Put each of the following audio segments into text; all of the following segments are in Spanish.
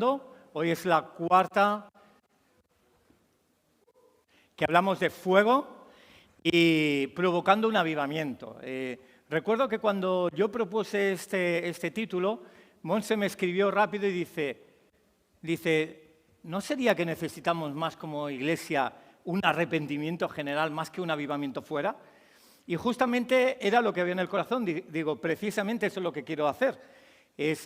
Hoy es la cuarta que hablamos de fuego y provocando un avivamiento. Recuerdo que cuando yo propuse este título, Monse me escribió rápido y dice, ¿no sería que necesitamos más como iglesia un arrepentimiento general más que un avivamiento fuera? Y justamente era lo que había en el corazón. Digo, precisamente eso es lo que quiero hacer.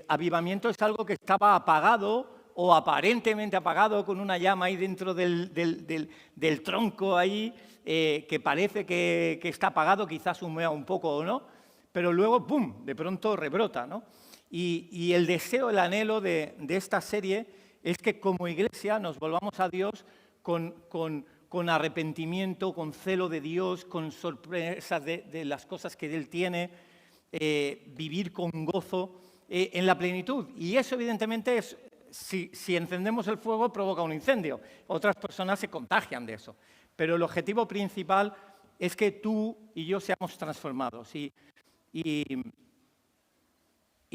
Avivamiento es algo que estaba apagado o aparentemente apagado, con una llama ahí dentro del tronco ahí, que parece que está apagado, quizás humea un poco o no, pero luego, ¡pum!, de pronto rebrota, ¿no? Y el deseo, el anhelo de esta serie es que como iglesia nos volvamos a Dios con arrepentimiento, con celo de Dios, con sorpresas de las cosas que Él tiene, vivir con gozo en la plenitud. Y eso evidentemente es... Si encendemos el fuego, provoca un incendio. Otras personas se contagian de eso. Pero el objetivo principal es que tú y yo seamos transformados. Y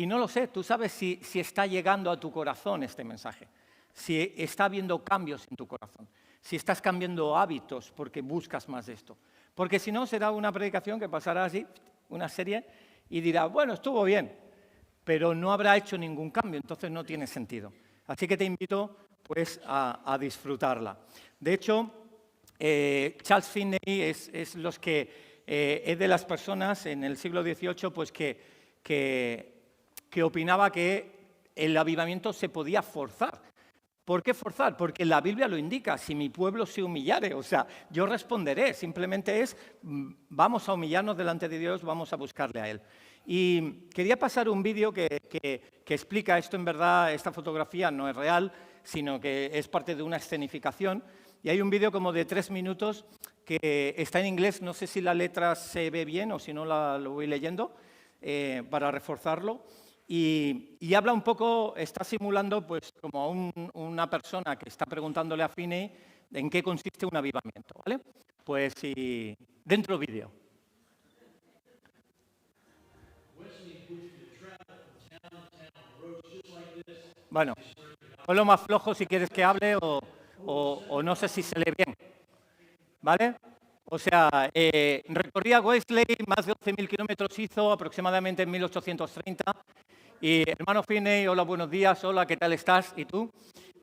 no lo sé, tú sabes si está llegando a tu corazón este mensaje, si está habiendo cambios en tu corazón, si estás cambiando hábitos porque buscas más de esto. Porque si no, será una predicación que pasará así, una serie, y dirá, bueno, estuvo bien, pero no habrá hecho ningún cambio, entonces no tiene sentido. Así que te invito pues, a disfrutarla. De hecho, Charles Finney es de las personas en el siglo XVIII pues, que opinaba que el avivamiento se podía forzar. ¿Por qué forzar? Porque la Biblia lo indica, si mi pueblo se humillare, o sea, yo responderé, simplemente vamos a humillarnos delante de Dios, vamos a buscarle a Él. Y quería pasar un vídeo que explica esto. En verdad, esta fotografía no es real, sino que es parte de una escenificación. Y hay un vídeo como de 3 minutos que está en inglés, no sé si la letra se ve bien o si no lo voy leyendo, para reforzarlo. Y habla un poco, está simulando pues como una persona que está preguntándole a Finney en qué consiste un avivamiento, ¿vale? Pues dentro vídeo. Bueno, ponlo más flojo si quieres que hable o no sé si se lee bien, ¿vale? O sea, recorría Wesley, más de 11.000 kilómetros hizo aproximadamente en 1830. Y hermano Finney, hola, buenos días, hola, ¿qué tal estás? ¿Y tú?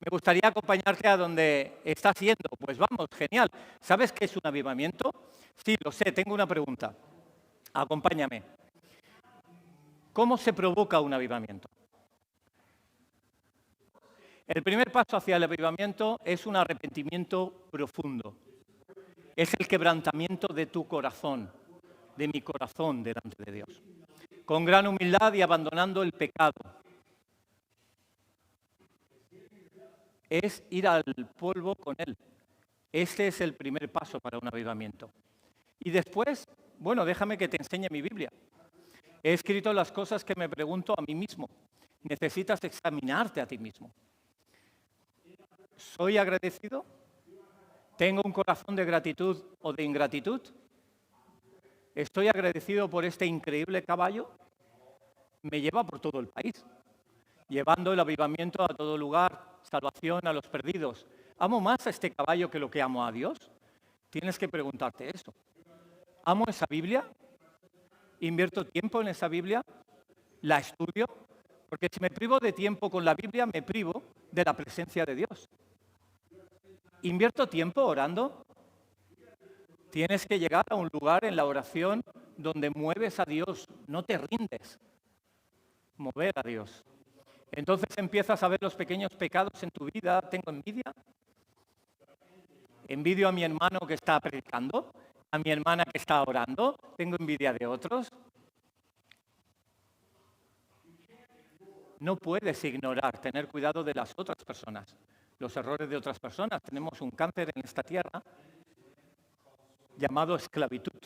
Me gustaría acompañarte a donde estás yendo. Pues vamos, genial. ¿Sabes qué es un avivamiento? Sí, lo sé, tengo una pregunta. Acompáñame. ¿Cómo se provoca un avivamiento? El primer paso hacia el avivamiento es un arrepentimiento profundo. Es el quebrantamiento de tu corazón, de mi corazón delante de Dios. Con gran humildad y abandonando el pecado. Es ir al polvo con Él. Este es el primer paso para un avivamiento. Y después, bueno, déjame que te enseñe mi Biblia. He escrito las cosas que me pregunto a mí mismo. Necesitas examinarte a ti mismo. ¿Soy agradecido? ¿Tengo un corazón de gratitud o de ingratitud? ¿Estoy agradecido por este increíble caballo? Me lleva por todo el país, llevando el avivamiento a todo lugar, salvación a los perdidos. ¿Amo más a este caballo que lo que amo a Dios? Tienes que preguntarte eso. ¿Amo esa Biblia? ¿Invierto tiempo en esa Biblia? ¿La estudio? Porque si me privo de tiempo con la Biblia, me privo de la presencia de Dios. ¿Invierto tiempo orando? Tienes que llegar a un lugar en la oración donde mueves a Dios, no te rindes. Mover a Dios. Entonces empiezas a ver los pequeños pecados en tu vida. ¿Tengo envidia? ¿Envidio a mi hermano que está predicando? ¿A mi hermana que está orando? ¿Tengo envidia de otros? No puedes ignorar, tener cuidado de las otras personas, los errores de otras personas. Tenemos un cáncer en esta tierra llamado esclavitud,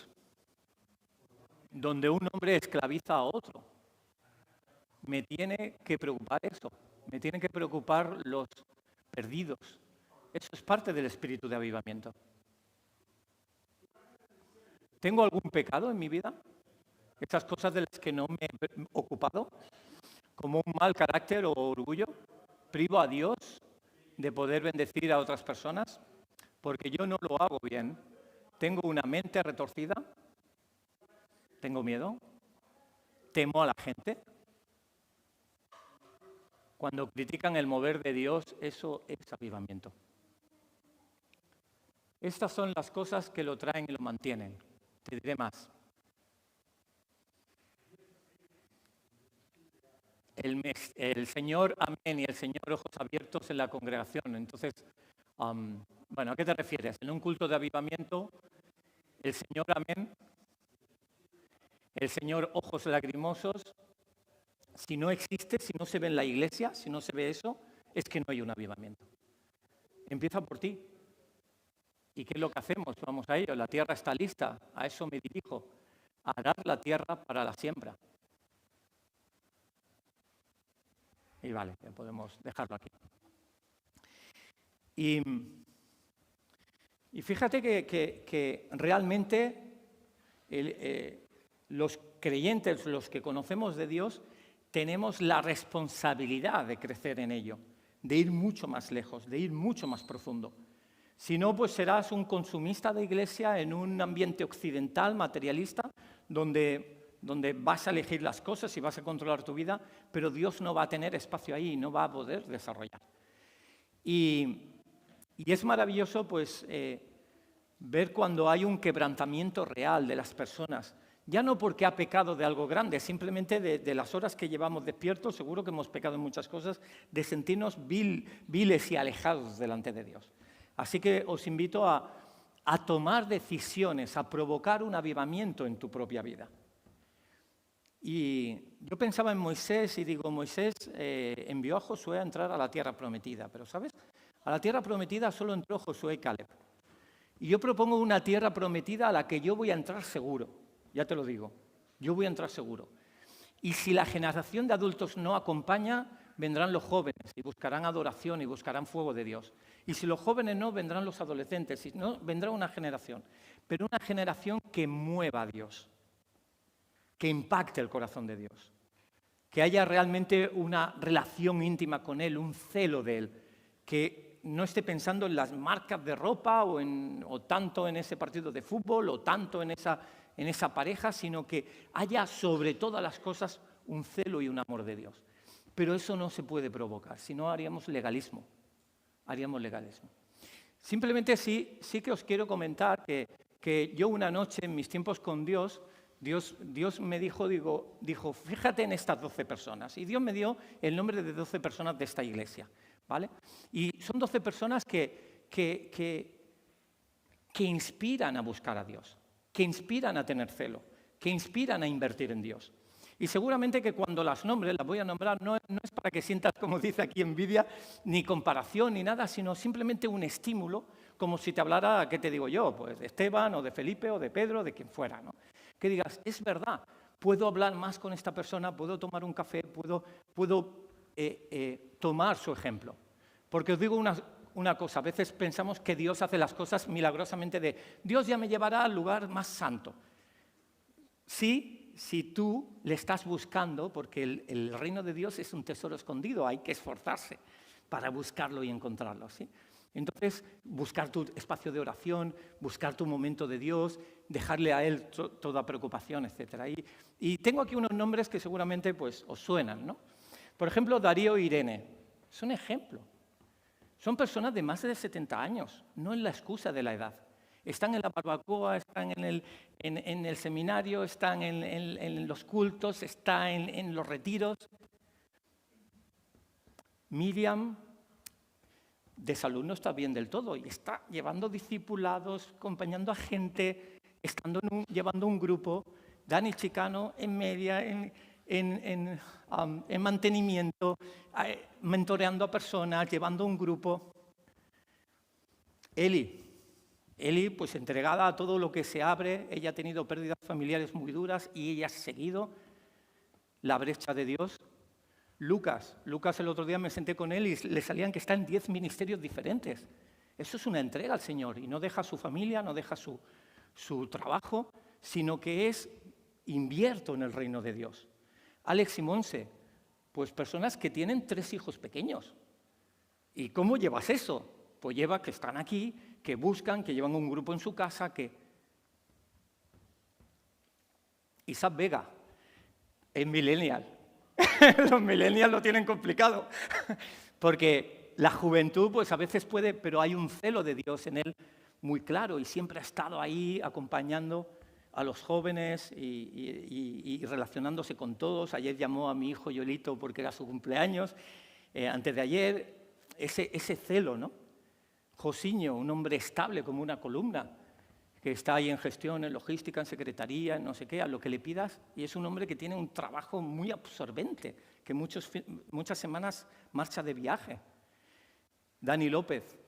donde un hombre esclaviza a otro. Me tiene que preocupar eso, me tienen que preocupar los perdidos. Eso es parte del espíritu de avivamiento. ¿Tengo algún pecado en mi vida? ¿Estas cosas de las que no me he ocupado? ¿Como un mal carácter o orgullo? privo a Dios de poder bendecir a otras personas porque yo no lo hago bien. Tengo una mente retorcida, tengo miedo, temo a la gente. Cuando critican el mover de Dios, eso es avivamiento. Estas son las cosas que lo traen y lo mantienen. Te diré más. El Señor amén y el Señor ojos abiertos en la congregación. Entonces, bueno, ¿a qué te refieres? En un culto de avivamiento, el Señor amén, el Señor ojos lagrimosos, si no existe, si no se ve en la iglesia, si no se ve eso, es que no hay un avivamiento. Empieza por ti. ¿Y qué es lo que hacemos? Vamos a ello, la tierra está lista, a eso me dirijo, a arar la tierra para la siembra. Y vale, ya podemos dejarlo aquí. Y fíjate que realmente los creyentes, los que conocemos de Dios, tenemos la responsabilidad de crecer en ello, de ir mucho más lejos, de ir mucho más profundo. Si no, pues serás un consumista de iglesia en un ambiente occidental, materialista, donde vas a elegir las cosas y vas a controlar tu vida, pero Dios no va a tener espacio ahí, no va a poder desarrollar. Y es maravilloso pues, ver cuando hay un quebrantamiento real de las personas, ya no porque ha pecado de algo grande, simplemente de las horas que llevamos despiertos, seguro que hemos pecado en muchas cosas, de sentirnos viles y alejados delante de Dios. Así que os invito a tomar decisiones, a provocar un avivamiento en tu propia vida. Y yo pensaba en Moisés y digo, Moisés envió a Josué a entrar a la tierra prometida, pero ¿sabes? A la tierra prometida solo entró Josué y Caleb. Y yo propongo una tierra prometida a la que yo voy a entrar seguro, ya te lo digo, yo voy a entrar seguro. Y si la generación de adultos no acompaña, vendrán los jóvenes y buscarán adoración y buscarán fuego de Dios. Y si los jóvenes no, vendrán los adolescentes, si no, vendrá una generación. Pero una generación que mueva a Dios, que impacte el corazón de Dios, que haya realmente una relación íntima con Él, un celo de Él, que no esté pensando en las marcas de ropa o tanto en ese partido de fútbol o tanto en esa pareja, sino que haya sobre todas las cosas un celo y un amor de Dios. Pero eso no se puede provocar, si no haríamos legalismo. Simplemente sí que os quiero comentar que yo una noche en mis tiempos con Dios me dijo, fíjate en estas 12 personas. Y Dios me dio el nombre de 12 personas de esta iglesia, ¿vale? Y son 12 personas que inspiran a buscar a Dios, que inspiran a tener celo, que inspiran a invertir en Dios. Y seguramente que cuando las nombre, las voy a nombrar, no es para que sientas, como dice aquí, envidia, ni comparación, ni nada, sino simplemente un estímulo, como si te hablara, ¿qué te digo yo? Pues de Esteban, o de Felipe, o de Pedro, de quien fuera, ¿no? Que digas, es verdad, puedo hablar más con esta persona, puedo tomar un café, puedo tomar su ejemplo. Porque os digo una cosa, a veces pensamos que Dios hace las cosas milagrosamente Dios ya me llevará al lugar más santo. Sí, si tú le estás buscando, porque el reino de Dios es un tesoro escondido, hay que esforzarse para buscarlo y encontrarlo, ¿sí? Entonces, buscar tu espacio de oración, buscar tu momento de Dios, dejarle a Él toda preocupación, etc. Y tengo aquí unos nombres que seguramente pues, os suenan, ¿no? Por ejemplo, Darío e Irene. Es un ejemplo. Son personas de más de 70 años, no es la excusa de la edad. Están en la barbacoa, están en el seminario, están en los cultos, están en los retiros. Miriam, de salud no está bien del todo y está llevando discipulados, acompañando a gente, llevando un grupo. Dani Chicano en media, en mantenimiento, mentoreando a personas, llevando un grupo. Eli, pues entregada a todo lo que se abre, ella ha tenido pérdidas familiares muy duras y ella ha seguido la brecha de Dios. Lucas, el otro día me senté con él y le salían que está en 10 ministerios diferentes. Eso es una entrega al Señor y no deja su familia, no deja su trabajo, sino que invierto en el reino de Dios. Alex y Monse, pues personas que tienen 3 hijos pequeños. ¿Y cómo llevas eso? Pues lleva que están aquí, que buscan, que llevan un grupo en su casa, que... Isaac Vega es millennial. Los millennials lo tienen complicado, porque la juventud pues a veces puede, pero hay un celo de Dios en él muy claro y siempre ha estado ahí acompañando a los jóvenes y relacionándose con todos. Ayer llamó a mi hijo Yolito porque era su cumpleaños, antes de ayer, ese celo, ¿no? Josiño, un hombre estable como una columna, que está ahí en gestión, en logística, en secretaría, en no sé qué, a lo que le pidas, y es un hombre que tiene un trabajo muy absorbente, que muchas semanas marcha de viaje. Dani López,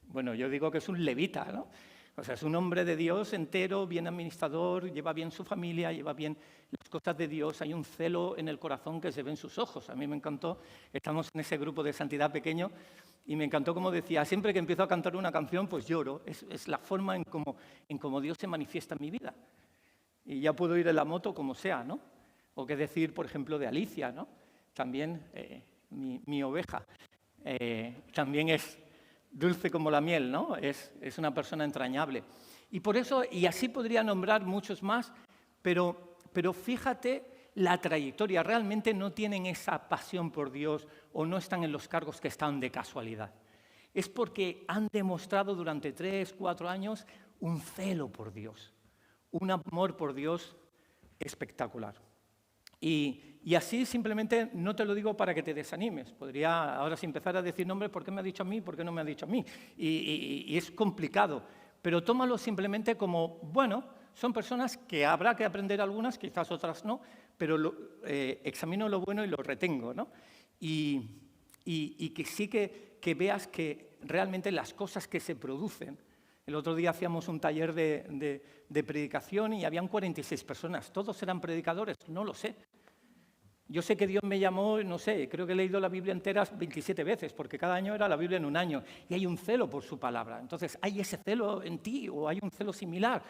bueno, yo digo que es un levita, ¿no? O sea, es un hombre de Dios entero, bien administrador, lleva bien su familia, lleva bien las cosas de Dios, hay un celo en el corazón que se ve en sus ojos. A mí me encantó, estamos en ese grupo de santidad pequeño, y me encantó como decía, siempre que empiezo a cantar una canción, pues lloro. Es la forma en cómo Dios se manifiesta en mi vida. Y ya puedo ir en la moto como sea, ¿no? O qué decir, por ejemplo, de Alicia, ¿no? También mi oveja. También es dulce como la miel, ¿no? Es una persona entrañable. Y por eso, y así podría nombrar muchos más, pero fíjate la trayectoria, realmente no tienen esa pasión por Dios o no están en los cargos que están de casualidad. Es porque han demostrado durante 3, 4 años un celo por Dios, un amor por Dios espectacular. Y así simplemente no te lo digo para que te desanimes. Podría ahora sí empezar a decir nombres, ¿por qué me ha dicho a mí? ¿Por qué no me ha dicho a mí? Y es complicado, pero tómalo simplemente como, bueno, son personas que habrá que aprender algunas, quizás otras no, pero examino lo bueno y lo retengo, ¿no? Y que sí que veas que realmente las cosas que se producen. El otro día hacíamos un taller de predicación y habían 46 personas. ¿Todos eran predicadores? No lo sé. Yo sé que Dios me llamó, no sé, creo que he leído la Biblia entera 27 veces, porque cada año era la Biblia en un año, y hay un celo por su palabra. Entonces, ¿hay ese celo en ti o hay un celo similar?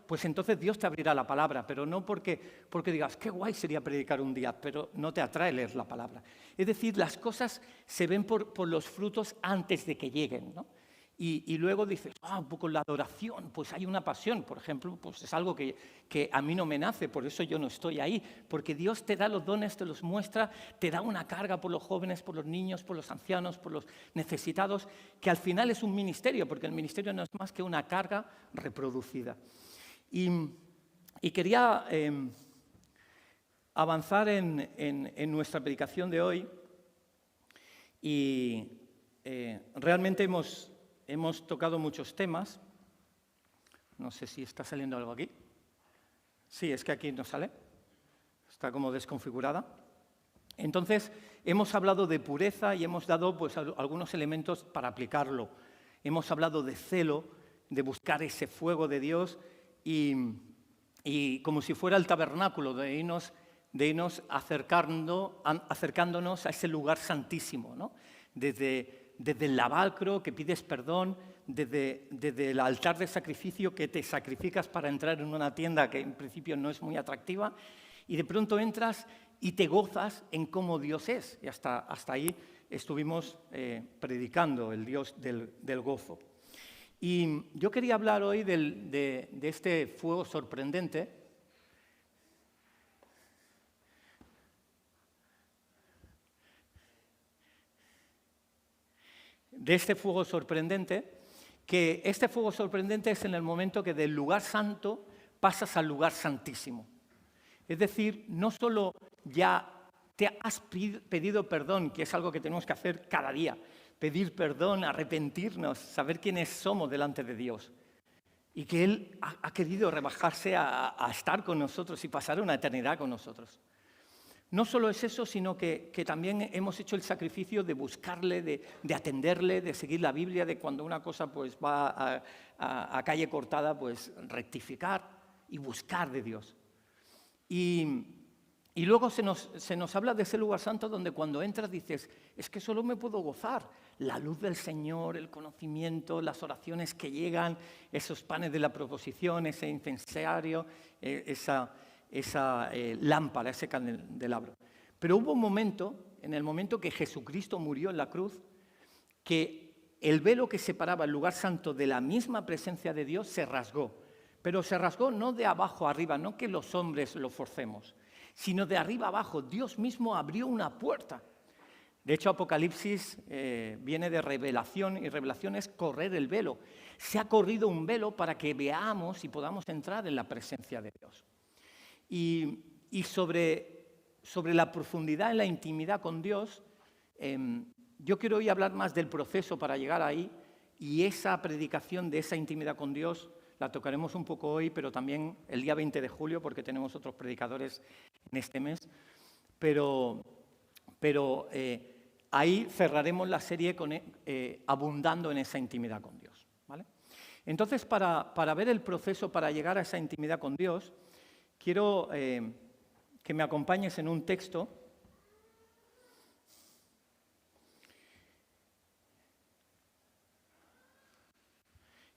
Pues entonces Dios te abrirá la palabra, pero no porque digas, qué guay sería predicar un día, pero no te atrae leer la palabra. Es decir, las cosas se ven por los frutos antes de que lleguen, ¿no? Y luego dices, un poco la adoración, pues hay una pasión, por ejemplo, pues es algo que a mí no me nace, por eso yo no estoy ahí, porque Dios te da los dones, te los muestra, te da una carga por los jóvenes, por los niños, por los ancianos, por los necesitados, que al final es un ministerio, porque el ministerio no es más que una carga reproducida. Y quería avanzar en nuestra predicación de hoy y realmente hemos tocado muchos temas. No sé si está saliendo algo aquí. Sí, es que aquí no sale. Está como desconfigurada. Entonces, hemos hablado de pureza y hemos dado pues, algunos elementos para aplicarlo. Hemos hablado de celo, de buscar ese fuego de Dios y como si fuera el tabernáculo, de irnos acercándonos a ese lugar santísimo, ¿no? Desde el lavacro que pides perdón, desde el altar de sacrificio que te sacrificas para entrar en una tienda que en principio no es muy atractiva, y de pronto entras y te gozas en cómo Dios es. Y hasta ahí estuvimos predicando el Dios del gozo. Y yo quería hablar hoy de este fuego sorprendente. De este fuego sorprendente, que este fuego sorprendente es en el momento que del lugar santo pasas al lugar santísimo. Es decir, no solo ya te has pedido perdón, que es algo que tenemos que hacer cada día, pedir perdón, arrepentirnos, saber quiénes somos delante de Dios, y que Él ha querido rebajarse a estar con nosotros y pasar una eternidad con nosotros. No solo es eso, sino que también hemos hecho el sacrificio de buscarle, de atenderle, de seguir la Biblia, de cuando una cosa pues, va a calle cortada, pues rectificar y buscar de Dios. Y luego se nos habla de ese lugar santo donde cuando entras dices, es que solo me puedo gozar. La luz del Señor, el conocimiento, las oraciones que llegan, esos panes de la proposición, ese incensario, esa lámpara, ese candelabro. Pero hubo un momento, en el momento que Jesucristo murió en la cruz, que el velo que separaba el lugar santo de la misma presencia de Dios se rasgó. Pero se rasgó no de abajo a arriba, no que los hombres lo forcemos, sino de arriba abajo. Dios mismo abrió una puerta. De hecho, Apocalipsis viene de revelación, y revelación es correr el velo. Se ha corrido un velo para que veamos y podamos entrar en la presencia de Dios. Y sobre la profundidad en la intimidad con Dios, yo quiero hoy hablar más del proceso para llegar ahí, y esa predicación de esa intimidad con Dios la tocaremos un poco hoy, pero también el día 20 de julio, porque tenemos otros predicadores en este mes. Pero ahí cerraremos la serie abundando en esa intimidad con Dios, ¿vale? Entonces, para ver el proceso para llegar a esa intimidad con Dios, quiero que me acompañes en un texto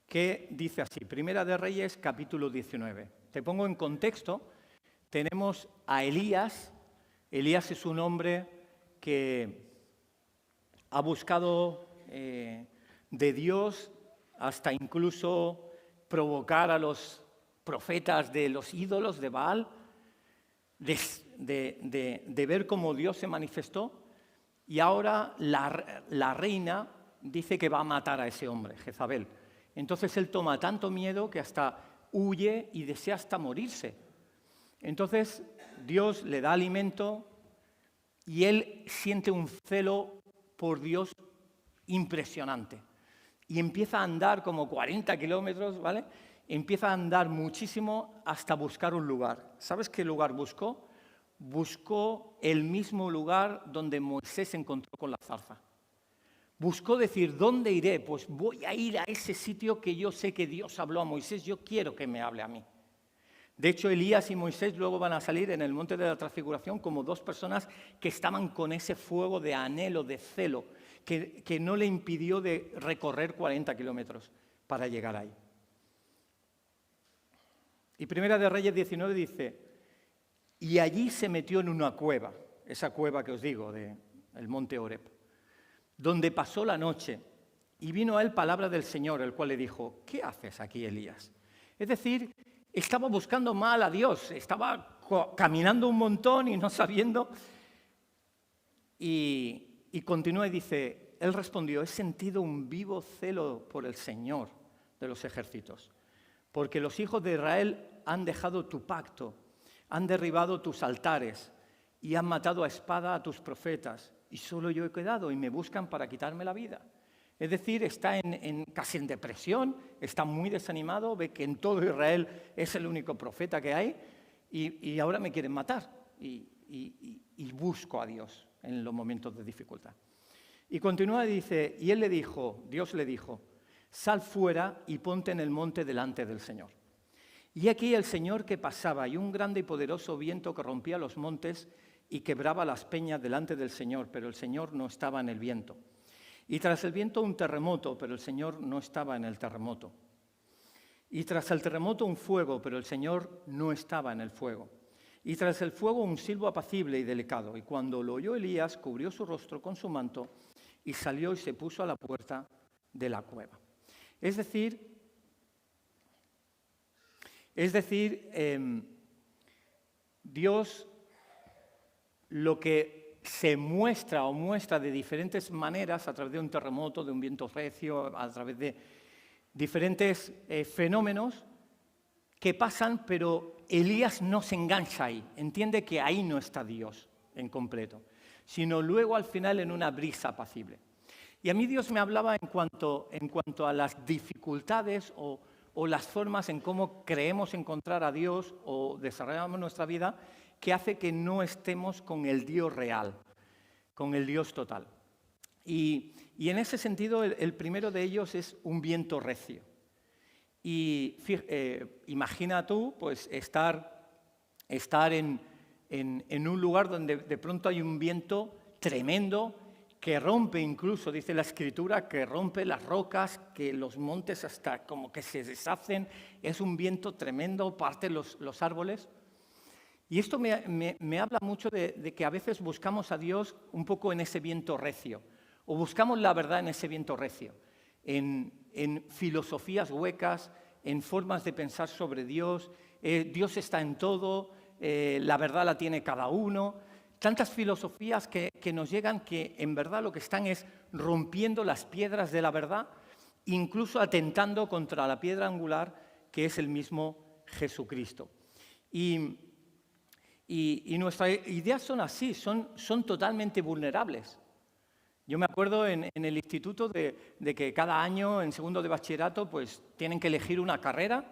que dice así, Primera de Reyes, capítulo 19. Te pongo en contexto, tenemos a Elías. Elías es un hombre que ha buscado de Dios hasta incluso provocar a los profetas de los ídolos de Baal, de ver cómo Dios se manifestó, y ahora la reina dice que va a matar a ese hombre, Jezabel. Entonces él toma tanto miedo que hasta huye y desea hasta morirse. Entonces Dios le da alimento y él siente un celo por Dios impresionante. Y empieza a andar como 40 kilómetros, ¿vale? Empieza a andar muchísimo hasta buscar un lugar. ¿Sabes qué lugar buscó? Buscó el mismo lugar donde Moisés se encontró con la zarza. Buscó decir, ¿dónde iré? Pues voy a ir a ese sitio que yo sé que Dios habló a Moisés, yo quiero que me hable a mí. De hecho, Elías y Moisés luego van a salir en el monte de la transfiguración como dos personas que estaban con ese fuego de anhelo, de celo, que no le impidió de recorrer 40 kilómetros para llegar ahí. Y Primera de Reyes 19 dice, y allí se metió en una cueva, esa cueva que os digo, del monte Oreb, donde pasó la noche, y vino a él palabra del Señor, el cual le dijo, ¿qué haces aquí, Elías? Es decir, estaba buscando mal a Dios, estaba caminando un montón y no sabiendo. Y continúa y dice, él respondió, he sentido un vivo celo por el Señor de los ejércitos, porque los hijos de Israel han dejado tu pacto, han derribado tus altares y han matado a espada a tus profetas, y solo yo he quedado y me buscan para quitarme la vida. Es decir, está casi en depresión, está muy desanimado, ve que en todo Israel es el único profeta que hay y ahora me quieren matar. Y busco a Dios en los momentos de dificultad. Y continúa y dice, y Dios le dijo, sal fuera y ponte en el monte delante del Señor. Y aquí el Señor que pasaba y un grande y poderoso viento que rompía los montes y quebraba las peñas delante del Señor, pero el Señor no estaba en el viento. Y tras el viento un terremoto, pero el Señor no estaba en el terremoto. Y tras el terremoto un fuego, pero el Señor no estaba en el fuego. Y tras el fuego un silbo apacible y delicado. Y cuando lo oyó Elías, cubrió su rostro con su manto y salió y se puso a la puerta de la cueva. Es decir, Dios lo que se muestra o muestra de diferentes maneras a través de un terremoto, de un viento recio, a través de diferentes fenómenos que pasan, pero Elías no se engancha ahí, entiende que ahí no está Dios en completo, sino luego al final en una brisa apacible. Y a mí Dios me hablaba en cuanto a las dificultades o las formas en cómo creemos encontrar a Dios o desarrollamos nuestra vida, que hace que no estemos con el Dios real, con el Dios total. Y en ese sentido, el primero de ellos es un viento recio. Y imagina tú pues, estar en un lugar donde de pronto hay un viento tremendo que rompe incluso, dice la Escritura, que rompe las rocas, que los montes hasta como que se deshacen. Es un viento tremendo, parte los árboles. Y esto me habla mucho de que a veces buscamos a Dios un poco en ese viento recio, O buscamos la verdad en ese viento recio, en filosofías huecas, en formas de pensar sobre Dios. Dios está en todo, la verdad la tiene cada uno. Tantas filosofías que nos llegan que en verdad lo que están es rompiendo las piedras de la verdad, incluso atentando contra la piedra angular que es el mismo Jesucristo. Y nuestras ideas son así, son totalmente vulnerables. Yo me acuerdo en el instituto de que cada año en segundo de bachillerato pues tienen que elegir una carrera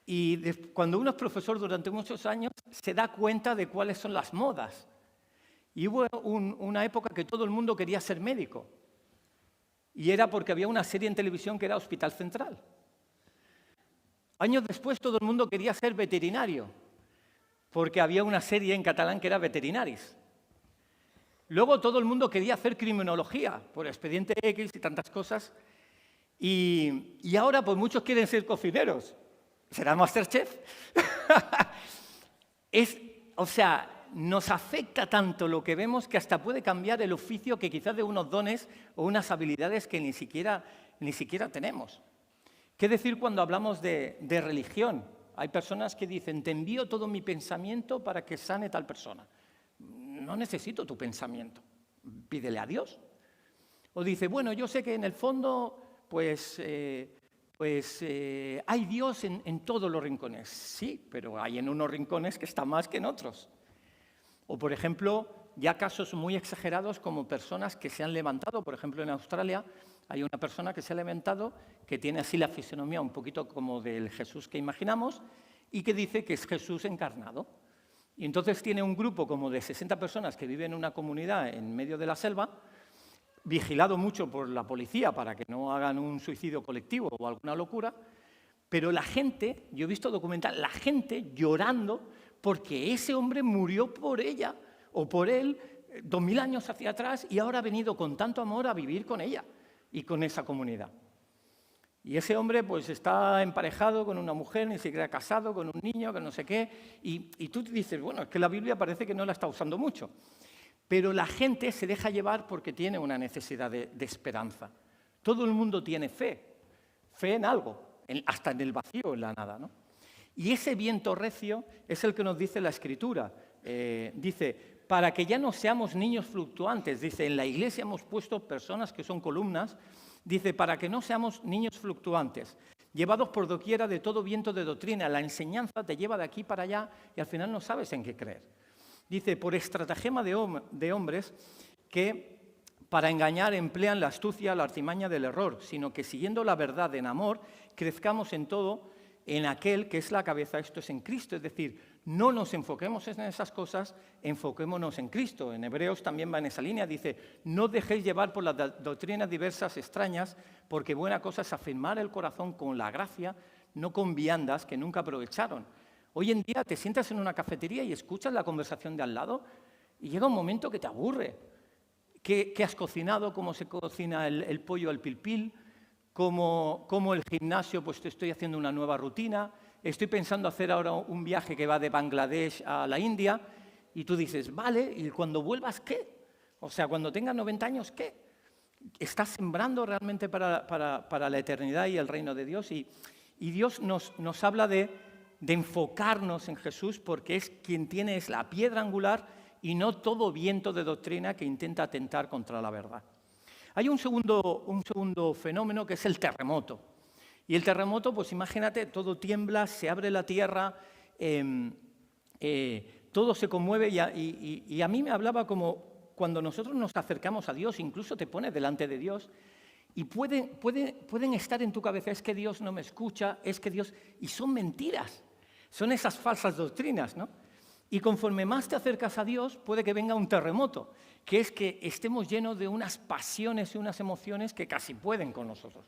y cuando uno es profesor durante muchos años se da cuenta de cuáles son las modas. Y hubo una época que todo el mundo quería ser médico y era porque había una serie en televisión que era Hospital Central. Años después todo el mundo quería ser veterinario porque había una serie en catalán que era Veterinaris. Luego todo el mundo quería hacer criminología por Expediente X y tantas cosas. Y ahora pues muchos quieren ser cocineros. ¿Será MasterChef? O sea, nos afecta tanto lo que vemos que hasta puede cambiar el oficio que quizás de unos dones o unas habilidades que ni siquiera tenemos. ¿Qué decir cuando hablamos de religión? Hay personas que dicen, te envío todo mi pensamiento para que sane tal persona. No necesito tu pensamiento, pídele a Dios. O dice, bueno, yo sé que en el fondo, pues hay Dios en todos los rincones. Sí, pero hay en unos rincones que está más que en otros. O, por ejemplo, ya casos muy exagerados como personas que se han levantado, por ejemplo, en Australia hay una persona que se ha levantado que tiene así la fisonomía un poquito como del Jesús que imaginamos y que dice que es Jesús encarnado. Y entonces tiene un grupo como de 60 personas que viven en una comunidad en medio de la selva, vigilado mucho por la policía para que no hagan un suicidio colectivo o alguna locura, pero la gente, yo he visto documental, la gente llorando porque ese hombre murió por ella o por él 2000 años hacia atrás y ahora ha venido con tanto amor a vivir con ella y con esa comunidad. Y ese hombre pues está emparejado con una mujer, ni siquiera casado, con un niño, que no sé qué, y tú te dices, bueno, es que la Biblia parece que no la está usando mucho. Pero la gente se deja llevar porque tiene una necesidad de esperanza. Todo el mundo tiene fe en algo, hasta en el vacío, en la nada, ¿no? Y ese viento recio es el que nos dice la Escritura. Dice, para que ya no seamos niños fluctuantes, dice, en la iglesia hemos puesto personas que son columnas. Dice, para que no seamos niños fluctuantes, llevados por doquiera de todo viento de doctrina. La enseñanza te lleva de aquí para allá y al final no sabes en qué creer. Dice, por estratagema de hombres que para engañar emplean la astucia, la artimaña del error, sino que siguiendo la verdad en amor, crezcamos en todo en aquel que es la cabeza, esto es en Cristo. Es decir, no nos enfoquemos en esas cosas, enfoquémonos en Cristo. En Hebreos también va en esa línea, dice, no dejéis llevar por las doctrinas diversas extrañas, porque buena cosa es afirmar el corazón con la gracia, no con viandas que nunca aprovecharon. Hoy en día te sientas en una cafetería y escuchas la conversación de al lado y llega un momento que te aburre. ¿Qué has cocinado? ¿Cómo se cocina el pollo al pil-pil? ¿Cómo el gimnasio? Pues te estoy haciendo una nueva rutina. Estoy pensando hacer ahora un viaje que va de Bangladesh a la India. Y tú dices, vale, ¿y cuando vuelvas qué? O sea, cuando tengas 90 años, ¿qué? ¿Estás sembrando realmente para la eternidad y el reino de Dios? Y Dios nos habla de enfocarnos en Jesús porque es quien es la piedra angular y no todo viento de doctrina que intenta atentar contra la verdad. Hay un segundo fenómeno que es el terremoto. Y el terremoto, pues imagínate, todo tiembla, se abre la tierra, todo se conmueve y a mí me hablaba como cuando nosotros nos acercamos a Dios, incluso te pones delante de Dios y pueden estar en tu cabeza, es que Dios no me escucha, es que Dios... Y son mentiras, son esas falsas doctrinas, ¿no? Y conforme más te acercas a Dios, puede que venga un terremoto, que es que estemos llenos de unas pasiones y unas emociones que casi pueden con nosotros.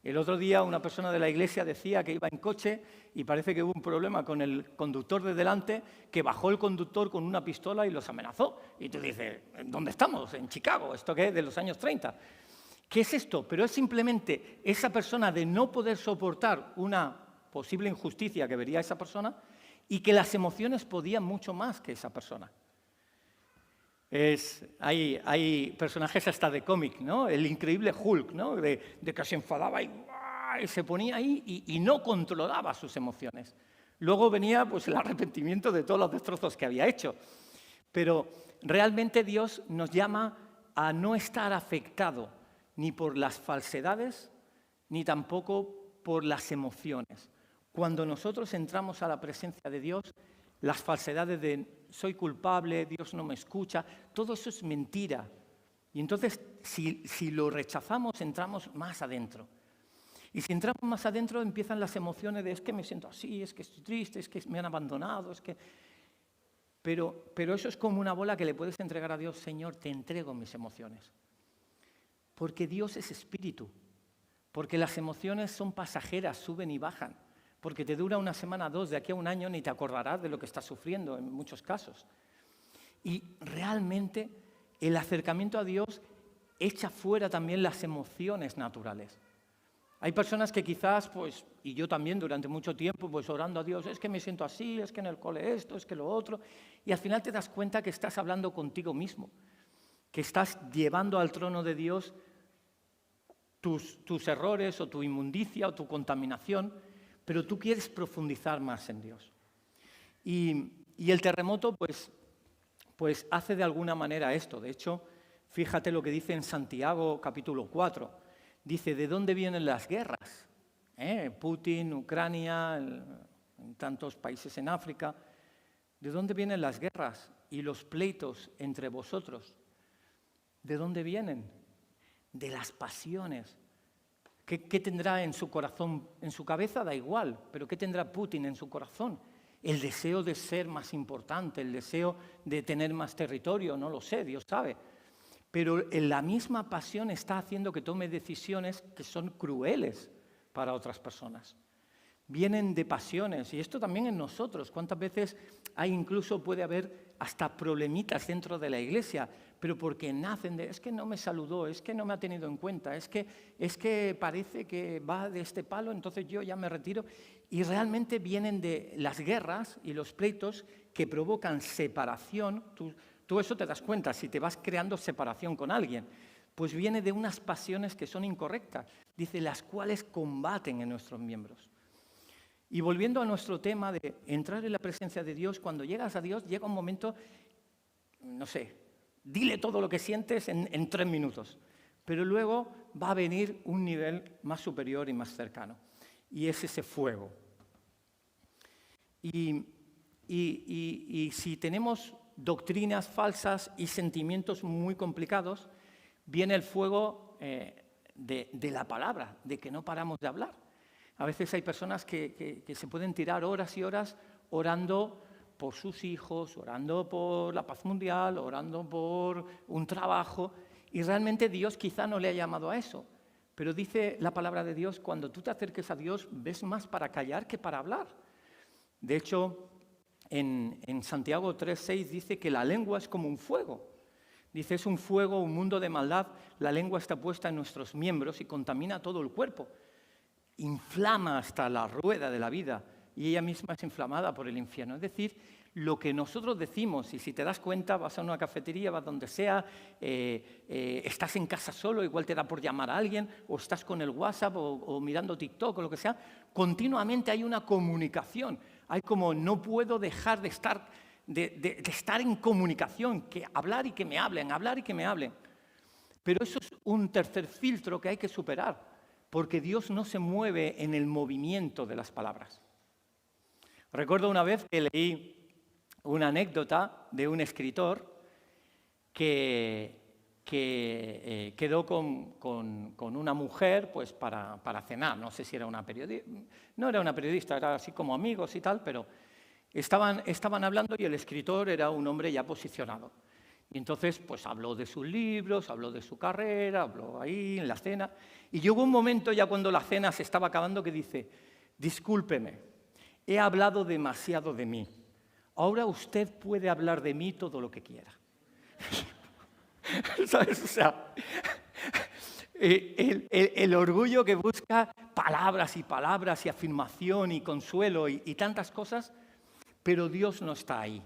El otro día una persona de la iglesia decía que iba en coche y parece que hubo un problema con el conductor de delante, que bajó el conductor con una pistola y los amenazó. Y tú dices, ¿dónde estamos? En Chicago, ¿esto qué es? De los años 30. ¿Qué es esto? Pero es simplemente esa persona de no poder soportar una posible injusticia que vería esa persona y que las emociones podían mucho más que esa persona. Hay personajes hasta de cómic, ¿no? El increíble Hulk, ¿no? De que se enfadaba y, ¡guau!, y se ponía ahí y no controlaba sus emociones. Luego venía pues, el arrepentimiento de todos los destrozos que había hecho. Pero realmente Dios nos llama a no estar afectado ni por las falsedades, ni tampoco por las emociones. Cuando nosotros entramos a la presencia de Dios, las falsedades de soy culpable, Dios no me escucha, todo eso es mentira. Y entonces, si lo rechazamos, entramos más adentro. Y si entramos más adentro, empiezan las emociones de es que me siento así, es que estoy triste, es que me han abandonado, es que... Pero eso es como una bola que le puedes entregar a Dios. Señor, te entrego mis emociones. Porque Dios es espíritu. Porque las emociones son pasajeras, suben y bajan. Porque te dura una semana, 2, de aquí a un año ni te acordarás de lo que estás sufriendo en muchos casos. Y realmente el acercamiento a Dios echa fuera también las emociones naturales. Hay personas que quizás, pues, y yo también durante mucho tiempo, pues orando a Dios, es que me siento así, es que en el cole esto, es que lo otro, y al final te das cuenta que estás hablando contigo mismo, que estás llevando al trono de Dios tus errores o tu inmundicia o tu contaminación, pero tú quieres profundizar más en Dios. Y el terremoto, pues hace de alguna manera esto. De hecho, fíjate lo que dice en Santiago capítulo 4. Dice, ¿de dónde vienen las guerras? Putin, Ucrania, en tantos países en África. ¿De dónde vienen las guerras y los pleitos entre vosotros? ¿De dónde vienen? De las pasiones. ¿Qué tendrá en su corazón? En su cabeza da igual, pero ¿qué tendrá Putin en su corazón? El deseo de ser más importante, el deseo de tener más territorio, no lo sé, Dios sabe. Pero en la misma pasión está haciendo que tome decisiones que son crueles para otras personas. Vienen de pasiones, y esto también en nosotros. ¿Cuántas veces puede haber hasta problemitas dentro de la iglesia, pero porque nacen de, es que no me saludó, es que no me ha tenido en cuenta, es que parece que va de este palo, entonces yo ya me retiro. Y realmente vienen de las guerras y los pleitos que provocan separación. Tú eso te das cuenta, si te vas creando separación con alguien, pues viene de unas pasiones que son incorrectas, dice, las cuales combaten en nuestros miembros. Y volviendo a nuestro tema de entrar en la presencia de Dios, cuando llegas a Dios, llega un momento, no sé, dile todo lo que sientes en 3 minutos, pero luego va a venir un nivel más superior y más cercano, y es ese fuego. Y si tenemos doctrinas falsas y sentimientos muy complicados, viene el fuego de la palabra, de que no paramos de hablar. A veces hay personas que se pueden tirar horas y horas orando por sus hijos, orando por la paz mundial, orando por un trabajo, y realmente Dios quizá no le ha llamado a eso. Pero dice la palabra de Dios, cuando tú te acerques a Dios, ves más para callar que para hablar. De hecho, en Santiago 3:6 dice que la lengua es como un fuego. Dice, es un fuego, un mundo de maldad. La lengua está puesta en nuestros miembros y contamina todo el cuerpo. Inflama hasta la rueda de la vida y ella misma es inflamada por el infierno. Es decir, lo que nosotros decimos, y si te das cuenta, vas a una cafetería, vas donde sea, estás en casa solo, igual te da por llamar a alguien, o estás con el WhatsApp o mirando TikTok o lo que sea, continuamente hay una comunicación. Hay como, no puedo dejar de estar en comunicación, que hablar y que me hablen, hablar y que me hablen. Pero eso es un tercer filtro que hay que superar, porque Dios no se mueve en el movimiento de las palabras. Recuerdo una vez que leí una anécdota de un escritor que quedó con una mujer pues para cenar. No sé si era una periodista, no era una periodista, era así como amigos y tal, pero estaban hablando y el escritor era un hombre ya posicionado. Y entonces pues habló de sus libros, habló de su carrera, habló ahí en la cena. Y llegó un momento ya cuando la cena se estaba acabando que dice, discúlpeme, he hablado demasiado de mí. Ahora usted puede hablar de mí todo lo que quiera. ¿Sabes? O sea, el orgullo que busca palabras y palabras y afirmación y consuelo y tantas cosas, pero Dios no está ahí.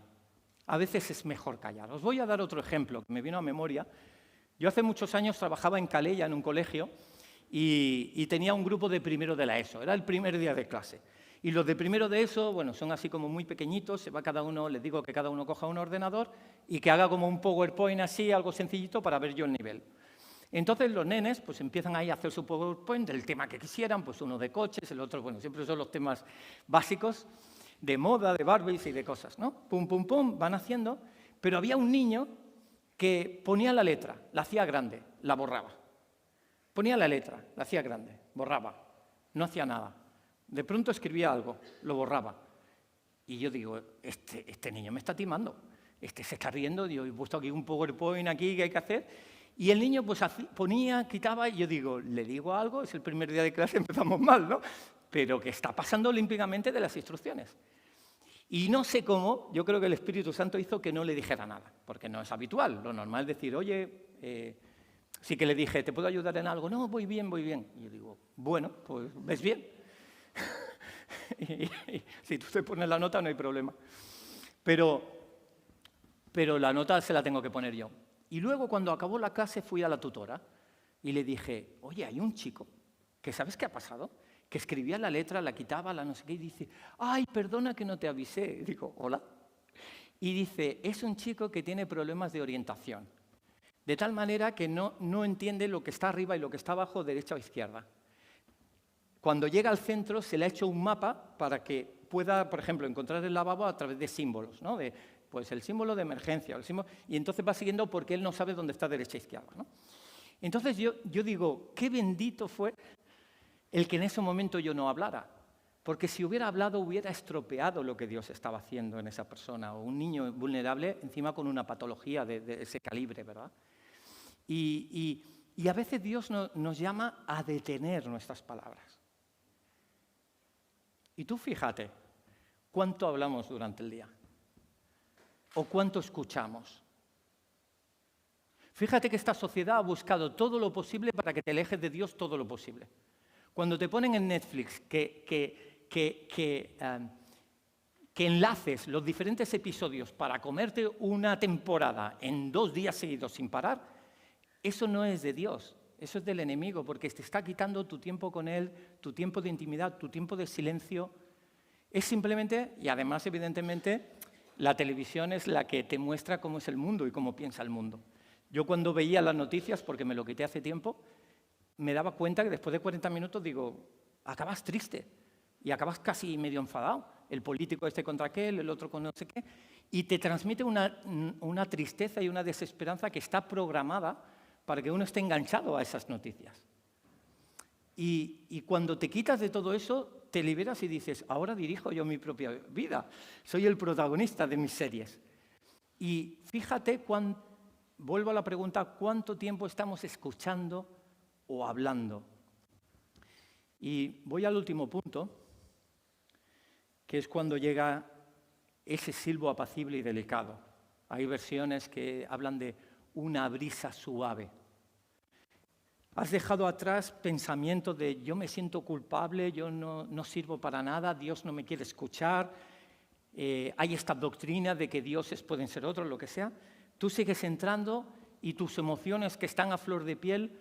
A veces es mejor callar. Os voy a dar otro ejemplo que me vino a memoria. Yo hace muchos años trabajaba en Calella, en un colegio, y tenía un grupo de primero de la ESO. Era el primer día de clase. Y los de primero de ESO, bueno, son así como muy pequeñitos, se va cada uno, les digo que cada uno coja un ordenador y que haga como un PowerPoint así, algo sencillito para ver yo el nivel. Entonces los nenes pues empiezan ahí a hacer su PowerPoint del tema que quisieran, pues uno de coches, el otro, bueno, siempre son los temas básicos de moda, de Barbies y de cosas, ¿no? Pum, pum, pum, van haciendo, pero había un niño que ponía la letra, la hacía grande, la borraba. Ponía la letra, la hacía grande, borraba, no hacía nada. De pronto escribía algo, lo borraba. Y yo digo, este niño me está timando, se está riendo, yo he puesto aquí un PowerPoint aquí que hay que hacer. Y el niño pues ponía, quitaba, y yo digo, ¿le digo algo? Es el primer día de clase, empezamos mal, ¿no? Pero que está pasando olímpicamente de las instrucciones. Y no sé cómo, yo creo que el Espíritu Santo hizo que no le dijera nada, porque no es habitual. Lo normal es decir, oye, sí que le dije, ¿te puedo ayudar en algo? No, voy bien, voy bien. Y yo digo, bueno, pues ves bien. y si tú te pones la nota no hay problema. Pero la nota se la tengo que poner yo. Y luego, cuando acabó la clase, fui a la tutora y le dije, oye, hay un chico que ¿sabes qué ha pasado? Que escribía la letra, la quitaba, la no sé qué, y dice, ay, perdona que no te avisé. Y digo, hola. Y dice, es un chico que tiene problemas de orientación, de tal manera que no entiende lo que está arriba y lo que está abajo, derecha o izquierda. Cuando llega al centro, se le ha hecho un mapa para que pueda, por ejemplo, encontrar el lavabo a través de símbolos, ¿no? Pues el símbolo de emergencia, y entonces va siguiendo porque él no sabe dónde está derecha e izquierda, ¿no? Entonces yo digo, qué bendito fue el que en ese momento yo no hablara, porque si hubiera hablado hubiera estropeado lo que Dios estaba haciendo en esa persona, o un niño vulnerable encima con una patología de ese calibre, ¿verdad? Y a veces Dios nos llama a detener nuestras palabras. Y tú fíjate, ¿cuánto hablamos durante el día? ¿O cuánto escuchamos? Fíjate que esta sociedad ha buscado todo lo posible para que te alejes de Dios todo lo posible. Cuando te ponen en Netflix que enlaces los diferentes episodios para comerte una temporada en 2 días seguidos sin parar, eso no es de Dios, eso es del enemigo, porque te está quitando tu tiempo con Él, tu tiempo de intimidad, tu tiempo de silencio. Es simplemente, y además evidentemente, la televisión es la que te muestra cómo es el mundo y cómo piensa el mundo. Yo cuando veía las noticias, porque me lo quité hace tiempo, me daba cuenta que después de 40 minutos digo, acabas triste y acabas casi medio enfadado. El político este contra aquel, el otro con no sé qué. Y te transmite una tristeza y una desesperanza que está programada para que uno esté enganchado a esas noticias. Y cuando te quitas de todo eso, te liberas y dices, ahora dirijo yo mi propia vida. Soy el protagonista de mis series. Y fíjate, vuelvo a la pregunta, ¿cuánto tiempo estamos escuchando o hablando? Y voy al último punto, que es cuando llega ese silbo apacible y delicado. Hay versiones que hablan de una brisa suave. Has dejado atrás pensamientos de yo me siento culpable, yo no sirvo para nada, Dios no me quiere escuchar, hay esta doctrina de que dioses pueden ser otros, lo que sea. Tú sigues entrando y tus emociones que están a flor de piel,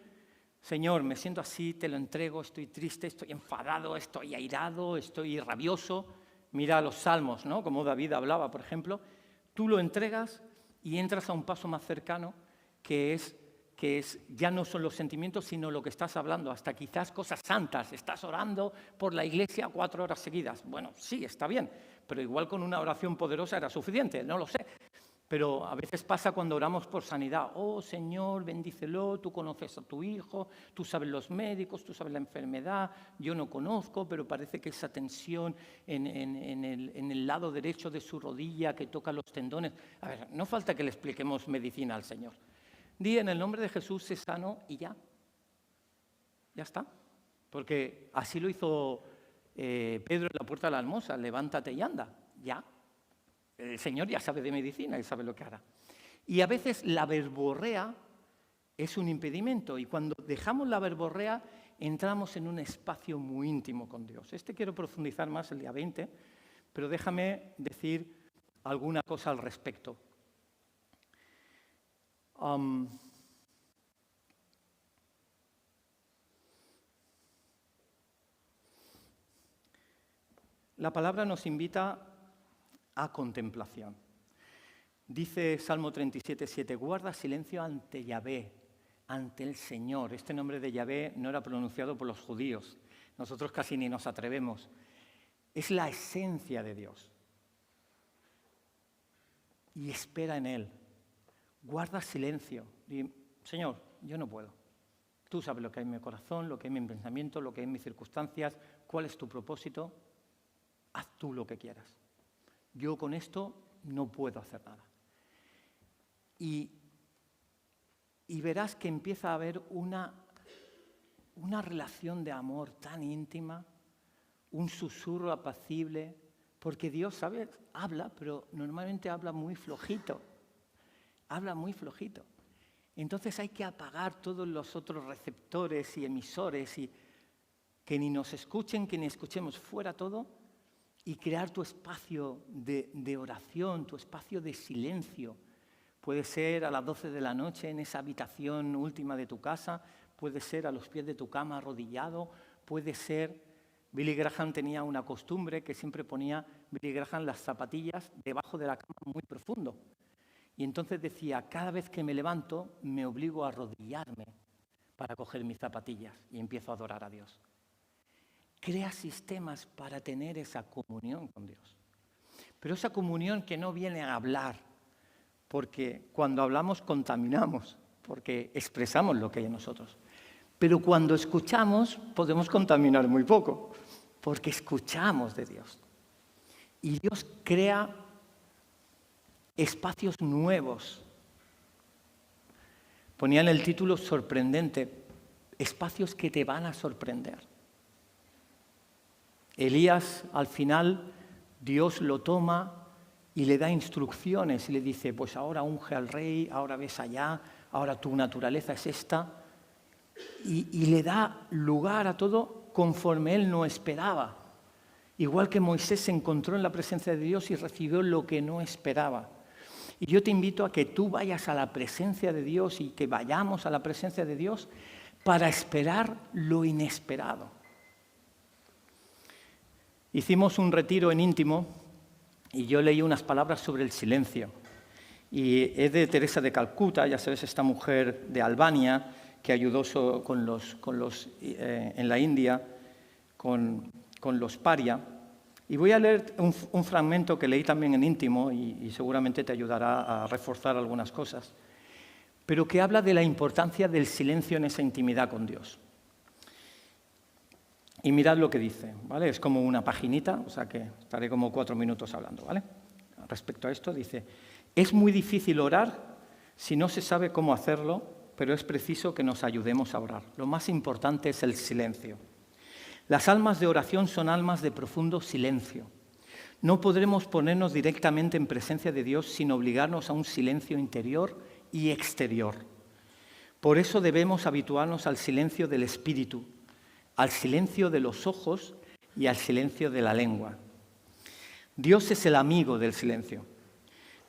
Señor, me siento así, te lo entrego, estoy triste, estoy enfadado, estoy airado, estoy rabioso. Mira los salmos, ¿no? Como David hablaba, por ejemplo. Tú lo entregas y entras a un paso más cercano, que es ya no son los sentimientos, sino lo que estás hablando, hasta quizás cosas santas. Estás orando por la iglesia 4 horas seguidas. Bueno, sí, está bien, pero igual con una oración poderosa era suficiente, no lo sé. Pero a veces pasa cuando oramos por sanidad. Oh, Señor, bendícelo, tú conoces a tu hijo, tú sabes los médicos, tú sabes la enfermedad, yo no conozco, pero parece que esa tensión en el lado derecho de su rodilla que toca los tendones. A ver, no falta que le expliquemos medicina al Señor. Di en el nombre de Jesús, sé sano y ya. Ya está. Porque así lo hizo Pedro en la puerta de la Almosa, levántate y anda. Ya. El Señor ya sabe de medicina y sabe lo que hará. Y a veces la verborrea es un impedimento y cuando dejamos la verborrea entramos en un espacio muy íntimo con Dios. Quiero profundizar más el día 20, pero déjame decir alguna cosa al respecto. La palabra nos invita a contemplación. Dice Salmo 37:7, guarda silencio ante Yahvé, ante el Señor. Este nombre de Yahvé no era pronunciado por los judíos. Nosotros casi ni nos atrevemos. Es la esencia de Dios. Y espera en Él. Guarda silencio. Di, Señor, yo no puedo. Tú sabes lo que hay en mi corazón, lo que hay en mi pensamiento, lo que hay en mis circunstancias. ¿Cuál es tu propósito? Haz tú lo que quieras. Yo con esto no puedo hacer nada. Y verás que empieza a haber una relación de amor tan íntima, un susurro apacible, porque Dios, ¿sabes? Habla, pero normalmente habla muy flojito. Habla muy flojito. Entonces hay que apagar todos los otros receptores y emisores y que ni nos escuchen, que ni escuchemos, fuera todo, y crear tu espacio de oración, tu espacio de silencio. Puede ser a las 12 de la noche en esa habitación última de tu casa, puede ser a los pies de tu cama arrodillado, puede ser... Billy Graham tenía una costumbre que siempre ponía Billy Graham las zapatillas debajo de la cama muy profundo. Y entonces decía, cada vez que me levanto me obligo a arrodillarme para coger mis zapatillas y empiezo a adorar a Dios. Crea sistemas para tener esa comunión con Dios. Pero esa comunión que no viene a hablar, porque cuando hablamos contaminamos, porque expresamos lo que hay en nosotros. Pero cuando escuchamos podemos contaminar muy poco, porque escuchamos de Dios. Y Dios crea espacios nuevos. Ponían el título sorprendente, espacios que te van a sorprender. Elías, al final, Dios lo toma y le da instrucciones y le dice, pues ahora unge al rey, ahora ves allá, ahora tu naturaleza es esta. Y le da lugar a todo conforme él no esperaba. Igual que Moisés se encontró en la presencia de Dios y recibió lo que no esperaba. Y yo te invito a que tú vayas a la presencia de Dios y que vayamos a la presencia de Dios para esperar lo inesperado. Hicimos un retiro en íntimo y yo leí unas palabras sobre el silencio. Y es de Teresa de Calcuta, ya sabes, esta mujer de Albania que ayudó en la India con los paria. Y voy a leer un fragmento que leí también en íntimo y seguramente te ayudará a reforzar algunas cosas, pero que habla de la importancia del silencio en esa intimidad con Dios. Y mirad lo que dice, ¿vale? Es como una paginita, o sea que estaré como 4 minutos hablando, ¿vale? Respecto a esto dice, es muy difícil orar si no se sabe cómo hacerlo, pero es preciso que nos ayudemos a orar. Lo más importante es el silencio. Las almas de oración son almas de profundo silencio. No podremos ponernos directamente en presencia de Dios sin obligarnos a un silencio interior y exterior. Por eso debemos habituarnos al silencio del espíritu, al silencio de los ojos y al silencio de la lengua. Dios es el amigo del silencio.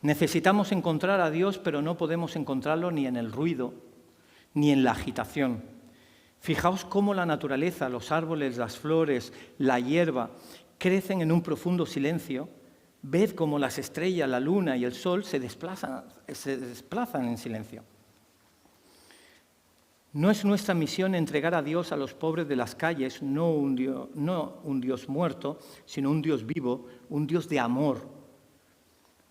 Necesitamos encontrar a Dios, pero no podemos encontrarlo ni en el ruido, ni en la agitación. Fijaos cómo la naturaleza, los árboles, las flores, la hierba, crecen en un profundo silencio. Ved cómo las estrellas, la luna y el sol se desplazan en silencio. No es nuestra misión entregar a Dios a los pobres de las calles, no un Dios muerto, sino un Dios vivo, un Dios de amor.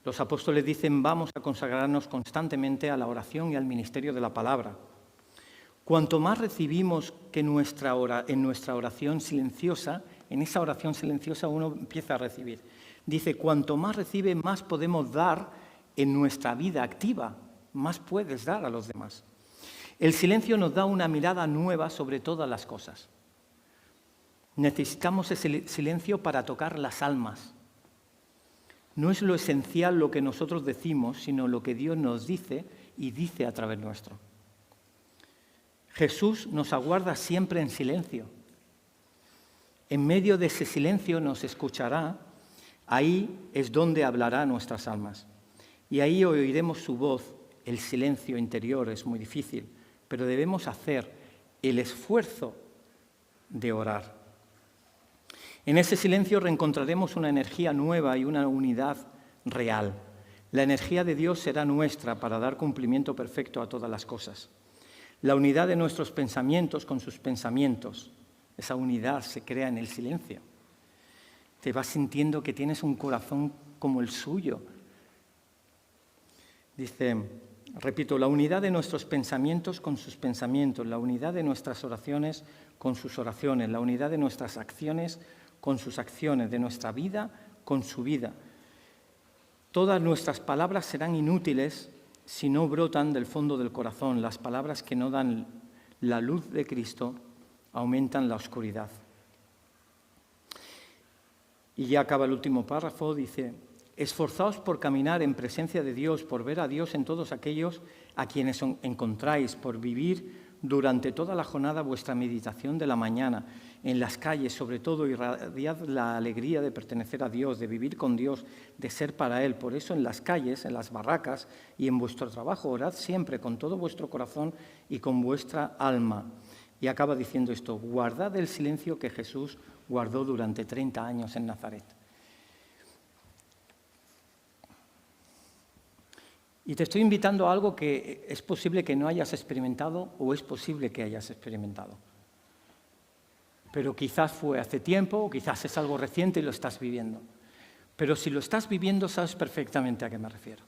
Los apóstoles dicen, vamos a consagrarnos constantemente a la oración y al ministerio de la palabra. Cuanto más recibimos en nuestra oración silenciosa, en esa oración silenciosa uno empieza a recibir. Dice, cuanto más recibe, más podemos dar en nuestra vida activa, más puedes dar a los demás. El silencio nos da una mirada nueva sobre todas las cosas. Necesitamos ese silencio para tocar las almas. No es lo esencial lo que nosotros decimos, sino lo que Dios nos dice y dice a través nuestro. Jesús nos aguarda siempre en silencio. En medio de ese silencio nos escuchará Ahí es donde hablará nuestras almas. Y ahí oiremos su voz. El silencio interior es muy difícil, pero debemos hacer el esfuerzo de orar. En ese silencio reencontraremos una energía nueva y una unidad real. La energía de Dios será nuestra para dar cumplimiento perfecto a todas las cosas. La unidad de nuestros pensamientos con sus pensamientos, esa unidad se crea en el silencio. Te vas sintiendo que tienes un corazón como el suyo. Dice, repito, la unidad de nuestros pensamientos con sus pensamientos, la unidad de nuestras oraciones con sus oraciones, la unidad de nuestras acciones con sus acciones, de nuestra vida con su vida. Todas nuestras palabras serán inútiles si no brotan del fondo del corazón. Las palabras que no dan la luz de Cristo aumentan la oscuridad. Y ya acaba el último párrafo, dice, esforzaos por caminar en presencia de Dios, por ver a Dios en todos aquellos a quienes encontráis, por vivir durante toda la jornada vuestra meditación de la mañana, en las calles, sobre todo, irradiad la alegría de pertenecer a Dios, de vivir con Dios, de ser para Él. Por eso en las calles, en las barracas y en vuestro trabajo, orad siempre con todo vuestro corazón y con vuestra alma. Y acaba diciendo esto, guardad el silencio que Jesús guardó durante 30 años en Nazaret. Y te estoy invitando a algo que es posible que no hayas experimentado o es posible que hayas experimentado. Pero quizás fue hace tiempo o quizás es algo reciente y lo estás viviendo. Pero si lo estás viviendo, sabes perfectamente a qué me refiero.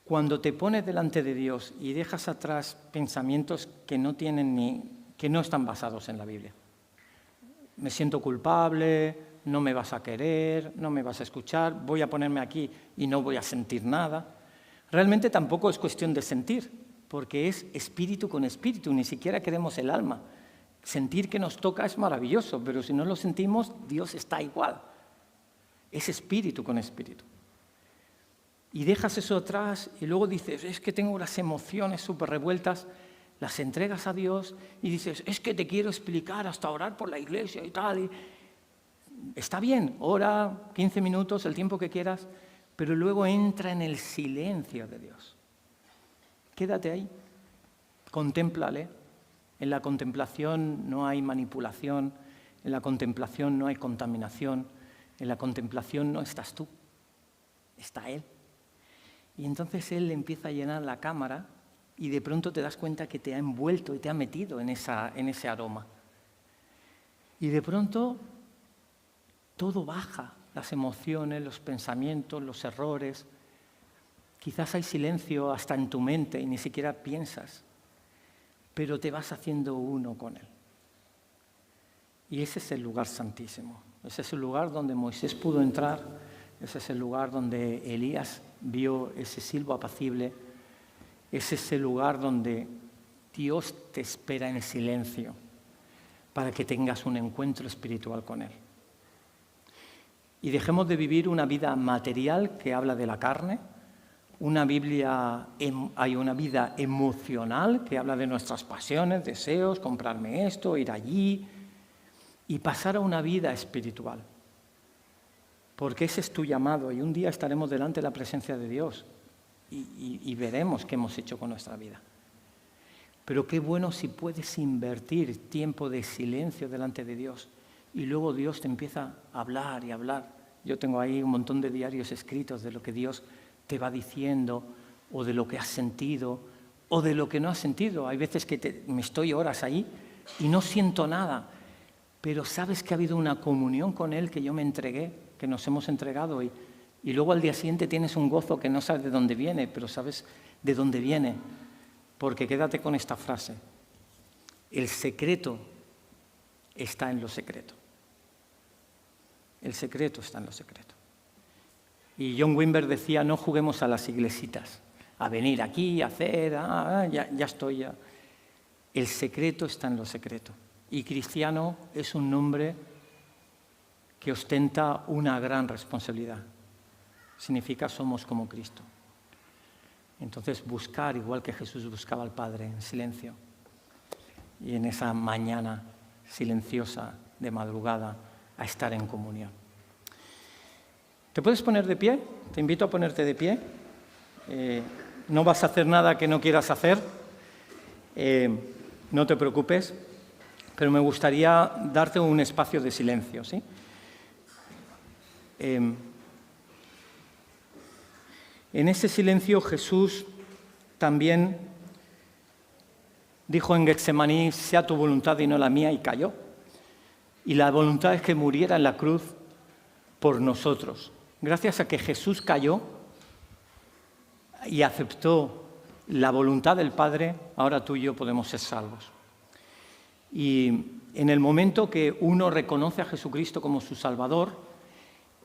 Cuando te pones delante de Dios y dejas atrás pensamientos que no están basados en la Biblia. Me siento culpable, no me vas a querer, no me vas a escuchar, voy a ponerme aquí y no voy a sentir nada. Realmente tampoco es cuestión de sentir, porque es espíritu con espíritu, ni siquiera queremos el alma. Sentir que nos toca es maravilloso, pero si no lo sentimos, Dios está igual. Es espíritu con espíritu. Y dejas eso atrás y luego dices, es que tengo las emociones súper revueltas, las entregas a Dios y dices, es que te quiero explicar hasta orar por la iglesia y tal. Y está bien, ora 15 minutos, el tiempo que quieras, pero luego entra en el silencio de Dios. Quédate ahí, contémplale. En la contemplación no hay manipulación, en la contemplación no hay contaminación, en la contemplación no estás tú, está Él. Y entonces Él empieza a llenar la cámara y de pronto te das cuenta que te ha envuelto y te ha metido en ese aroma. Y de pronto todo baja, las emociones, los pensamientos, los errores. Quizás hay silencio hasta en tu mente y ni siquiera piensas, pero te vas haciendo uno con Él. Y ese es el lugar santísimo. Ese es el lugar donde Moisés pudo entrar. Ese es el lugar donde Elías vio ese silbo apacible. Ese es el lugar donde Dios te espera en silencio para que tengas un encuentro espiritual con Él. Y dejemos de vivir una vida material que habla de la carne, hay una vida emocional que habla de nuestras pasiones, deseos, comprarme esto, ir allí, y pasar a una vida espiritual. Porque ese es tu llamado y un día estaremos delante de la presencia de Dios y veremos qué hemos hecho con nuestra vida. Pero qué bueno si puedes invertir tiempo de silencio delante de Dios y luego Dios te empieza a hablar y hablar. Yo tengo ahí un montón de diarios escritos de lo que Dios te va diciendo o de lo que has sentido o de lo que no has sentido. Hay veces que me estoy horas ahí y no siento nada, pero sabes que ha habido una comunión con Él que yo me entregué, que nos hemos entregado y luego al día siguiente tienes un gozo que no sabes de dónde viene, pero sabes de dónde viene. Porque quédate con esta frase, el secreto está en lo secreto. El secreto está en lo secreto. Y John Wimber decía, no juguemos a las iglesitas, a venir aquí, a hacer, ya estoy ya. El secreto está en lo secreto. Y cristiano es un nombre que ostenta una gran responsabilidad. Significa somos como Cristo. Entonces buscar, igual que Jesús buscaba al Padre, en silencio. Y en esa mañana silenciosa de madrugada, a estar en comunión. ¿Te puedes poner de pie? Te invito a ponerte de pie. No vas a hacer nada que no quieras hacer. No te preocupes. Pero me gustaría darte un espacio de silencio, ¿sí? En ese silencio Jesús también dijo en Getsemaní, sea tu voluntad y no la mía, y cayó. Y la voluntad es que muriera en la cruz por nosotros. Gracias a que Jesús cayó y aceptó la voluntad del Padre, ahora tú y yo podemos ser salvos. Y en el momento que uno reconoce a Jesucristo como su Salvador,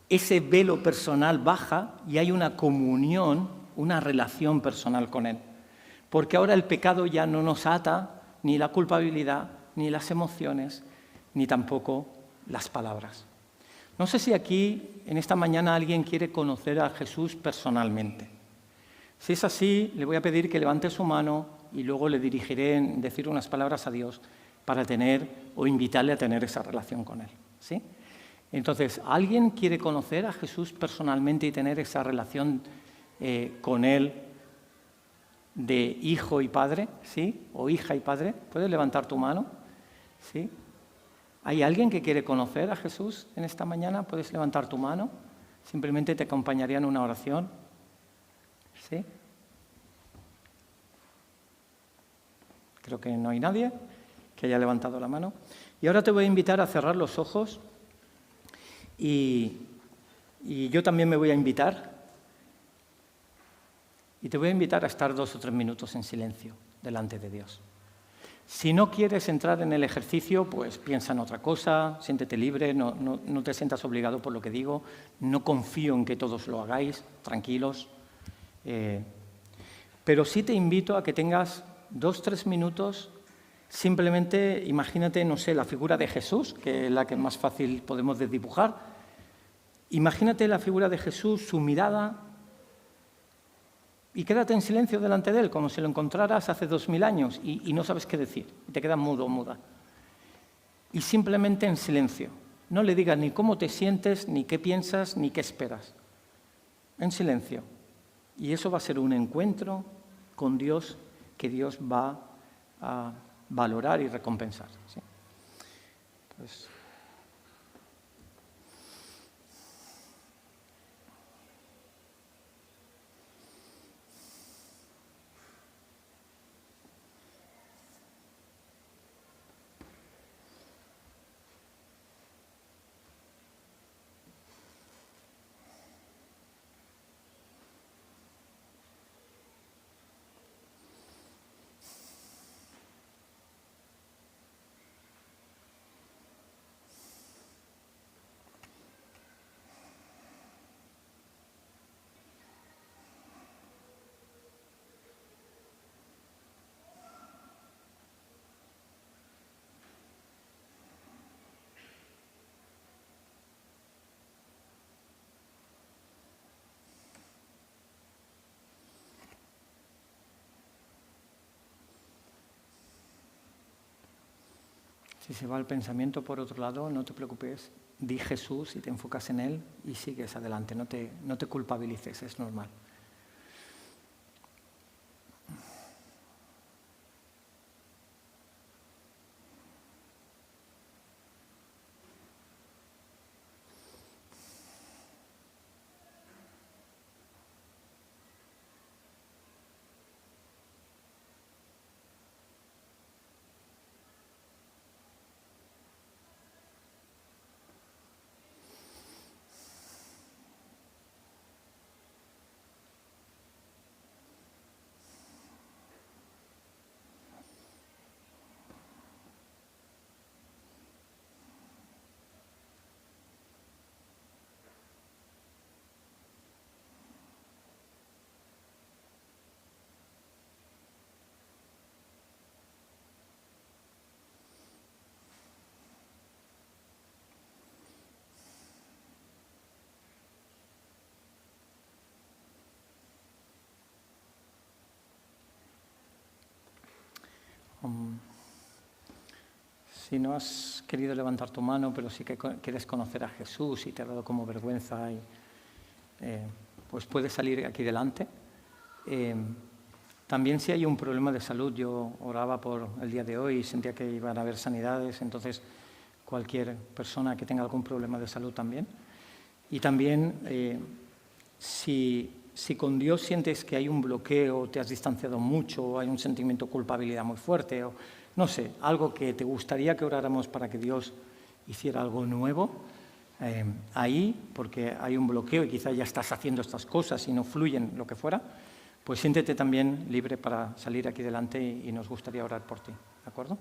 ese velo personal baja y hay una comunión, una relación personal con Él. Porque ahora el pecado ya no nos ata, ni la culpabilidad, ni las emociones, ni tampoco las palabras. No sé si aquí, en esta mañana, alguien quiere conocer a Jesús personalmente. Si es así, le voy a pedir que levante su mano y luego le dirigiré en decir unas palabras a Dios para tener o invitarle a tener esa relación con Él, ¿sí? Entonces, ¿alguien quiere conocer a Jesús personalmente y tener esa relación con Él de hijo y padre, ¿sí? O hija y padre? ¿Puedes levantar tu mano? ¿Sí? ¿Hay alguien que quiere conocer a Jesús en esta mañana? ¿Puedes levantar tu mano? Simplemente te acompañaría en una oración. ¿Sí? Creo que no hay nadie que haya levantado la mano. Y ahora te voy a invitar a cerrar los ojos y yo también me voy a invitar. Y te voy a invitar a estar 2 o 3 minutos en silencio delante de Dios. Si no quieres entrar en el ejercicio, pues piensa en otra cosa, siéntete libre, no te sientas obligado por lo que digo, no confío en que todos lo hagáis, tranquilos. Pero sí te invito a que tengas 2 o 3 minutos, simplemente imagínate, no sé, la figura de Jesús, que es la que más fácil podemos dibujar. Imagínate la figura de Jesús, su mirada, y quédate en silencio delante de Él, como si lo encontraras hace 2000 años y no sabes qué decir, y te quedas mudo o muda. Y simplemente en silencio. No le digas ni cómo te sientes, ni qué piensas, ni qué esperas. En silencio. Y eso va a ser un encuentro con Dios que Dios va a valorar y recompensar, ¿sí? Pues, si se va el pensamiento por otro lado, no te preocupes, di Jesús y te enfocas en Él y sigues adelante, no te culpabilices, es normal. Si no has querido levantar tu mano, pero sí que quieres conocer a Jesús y te ha dado como vergüenza pues puedes salir aquí delante. También si hay un problema de salud, yo oraba por el día de hoy y sentía que iban a haber sanidades, entonces cualquier persona que tenga algún problema de salud también. Y también si con Dios sientes que hay un bloqueo, te has distanciado mucho, o hay un sentimiento de culpabilidad muy fuerte, o no sé, algo que te gustaría que oráramos para que Dios hiciera algo nuevo, ahí, porque hay un bloqueo y quizá ya estás haciendo estas cosas y no fluyen, lo que fuera, pues siéntete también libre para salir aquí delante y nos gustaría orar por ti, ¿de acuerdo?